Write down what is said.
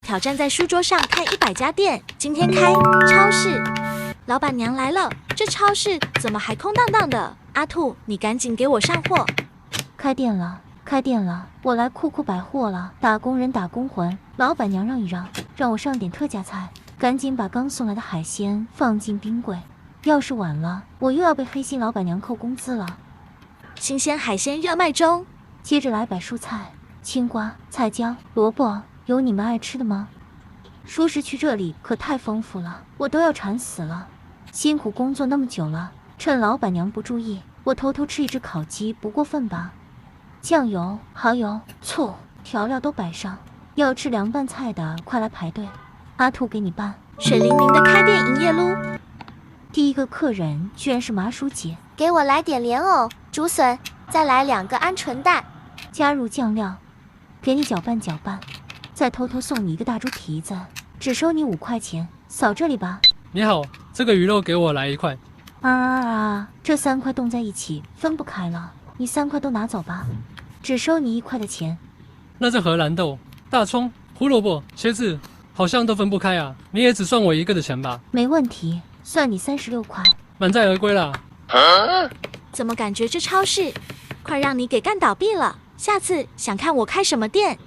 挑战在书桌上开100家店，今天开超市。老板娘来了，这超市怎么还空荡荡的？阿兔，你赶紧给我上货。开店了，开店了，我来酷酷百货了。打工人打工魂，老板娘让一让，让我上点特价菜。赶紧把刚送来的海鲜放进冰柜，要是晚了，我又要被黑心老板娘扣工资了。新鲜海鲜热卖中。接着来摆蔬菜，青瓜、菜椒、萝卜，有你们爱吃的吗？熟食区这里可太丰富了，我都要馋死了。辛苦工作那么久了，趁老板娘不注意，我偷偷吃一只烤鸡不过分吧？酱油、蚝油、醋、调料都摆上，要吃凉拌菜的快来排队。阿兔给你办。水灵灵的开店营业路。第一个客人居然是麻薯姐，给我来点莲藕、竹笋，再来2个鹌鹑蛋，加入酱料，给你搅拌搅拌，再偷偷送你一个大猪蹄子，只收你5块钱。扫这里吧。你好，这个鱼肉给我来1块。这3块冻在一起分不开了，你3块都拿走吧，只收你1块的钱。那这荷兰豆、大葱、胡萝卜、茄子好像都分不开啊，你也只算我1个的钱吧？没问题，算你36块。满载而归啦。怎么感觉这超市快让你给干倒闭了？下次想看我开什么店？